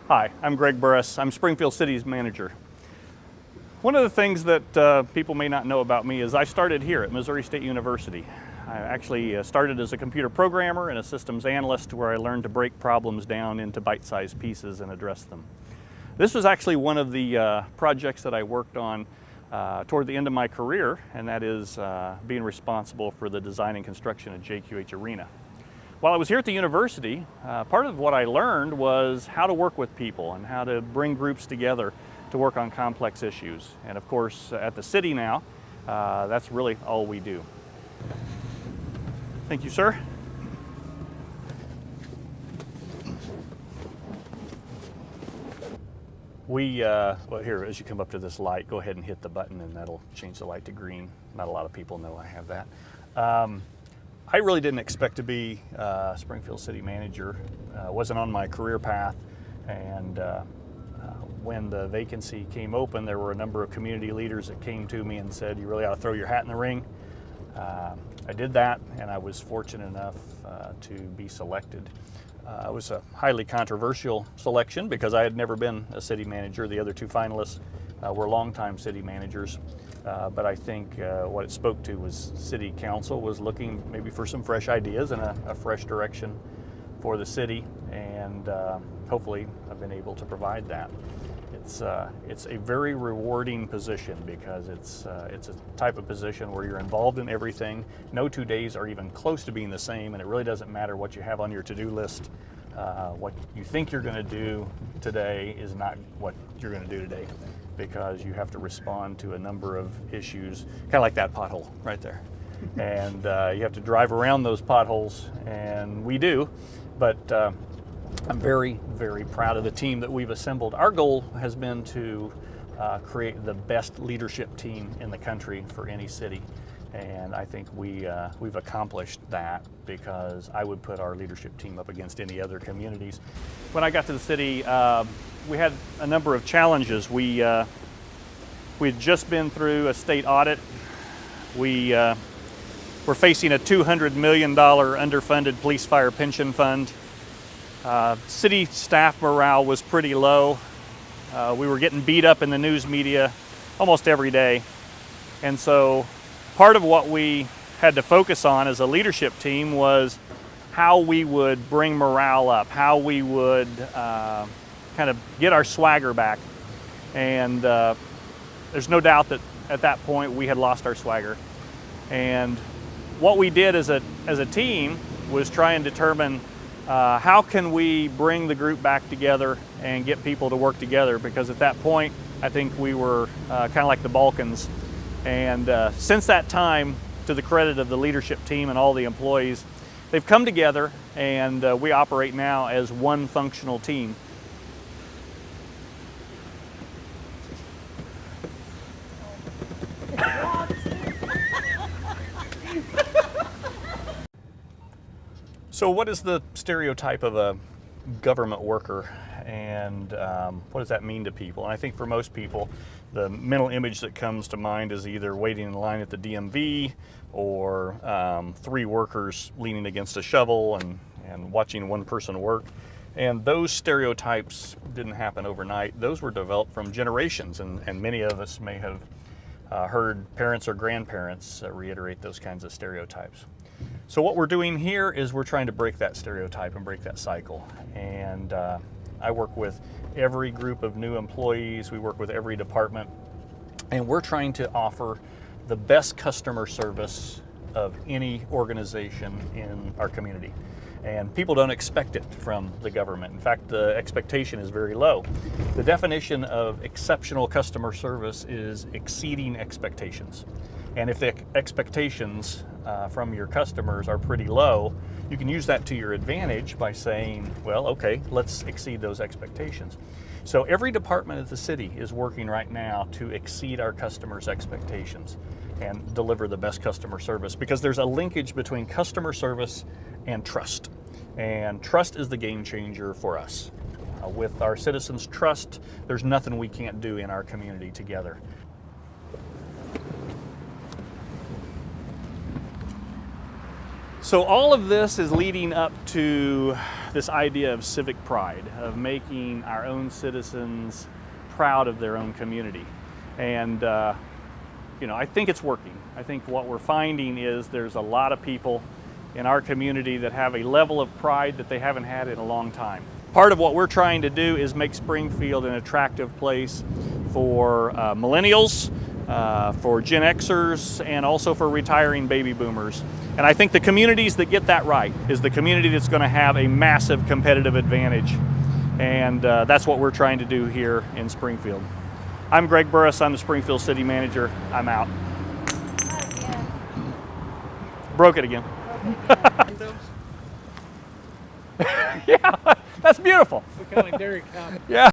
Hi, I'm Greg Burris. I'm Springfield City's manager. One of the things that people may not know about me is I started here at Missouri State University. I actually started as a computer programmer and a systems analyst where I learned to break problems down into bite-sized pieces and address them. This was actually one of the projects that I worked on toward the end of my career, and that is being responsible for the design and construction of JQH Arena. While I was here at the university, part of what I learned was how to work with people and how to bring groups together to work on complex issues. And of course, at the city now, that's really all we do. Thank you, sir. Well, here, as you come up to this light, go ahead and hit the button and that'll change the light to green. Not a lot of people know I have that. I really didn't expect to be Springfield City Manager. Wasn't on my career path, and when the vacancy came open, there were a number of community leaders that came to me and said, you really ought to throw your hat in the ring. I did that, and I was fortunate enough to be selected. It was a highly controversial selection because I had never been a city manager. The other two finalists were longtime city managers. But I think what it spoke to was City Council was looking maybe for some fresh ideas and a fresh direction for the city, and hopefully I've been able to provide that. It's a very rewarding position because it's a type of position where you're involved in everything. No 2 days are even close to being the same, and it really doesn't matter what you have on your to-do list. What you think you're going to do today is not what you're going to do today, because you have to respond to a number of issues, kind of like that pothole right there. And you have to drive around those potholes, and we do, but I'm very, very proud of the team that we've assembled. Our goal has been to create the best leadership team in the country for any city. And I think we've accomplished that, because I would put our leadership team up against any other communities. When I got to the city, we had a number of challenges. We had just been through a state audit. We were facing a $200 million underfunded police fire pension fund. City staff morale was pretty low. We were getting beat up in the news media almost every day. And so part of what we had to focus on as a leadership team was how we would bring morale up, how we would kind of get our swagger back. And there's no doubt that at that point we had lost our swagger. And what we did as a team was try and determine how can we bring the group back together and get people to work together, because at that point I think we were kind of like the Balkans. And since that time, to the credit of the leadership team and all the employees, they've come together, and we operate now as one functional team. So what is the stereotype of a government worker, and what does that mean to people? And I think for most people, the mental image that comes to mind is either waiting in line at the DMV or 3 workers leaning against a shovel and watching one person work. And those stereotypes didn't happen overnight. Those were developed from generations, and many of us may have heard parents or grandparents reiterate those kinds of stereotypes. So what we're doing here is we're trying to break that stereotype and break that cycle. And I work with every group of new employees, we work with every department, and we're trying to offer the best customer service of any organization in our community. And people don't expect it from the government. In fact, the expectation is very low. The definition of exceptional customer service is exceeding expectations. And if the expectations from your customers are pretty low, you can use that to your advantage by saying, well, okay, let's exceed those expectations. So every department of the city is working right now to exceed our customers' expectations and deliver the best customer service, because there's a linkage between customer service and trust. And trust is the game changer for us. With our citizens' trust, there's nothing we can't do in our community together. So all of this is leading up to this idea of civic pride, of making our own citizens proud of their own community. And you know, I think it's working. I think what we're finding is there's a lot of people in our community that have a level of pride that they haven't had in a long time. Part of what we're trying to do is make Springfield an attractive place for millennials, for Gen Xers, and also for retiring baby boomers. And I think the communities that get that right is the community that's going to have a massive competitive advantage. And that's what we're trying to do here in Springfield. I'm Greg Burris. I'm the Springfield City Manager. I'm out. Broke it again. Yeah, that's beautiful. We're kind of like dairy cow. Yeah.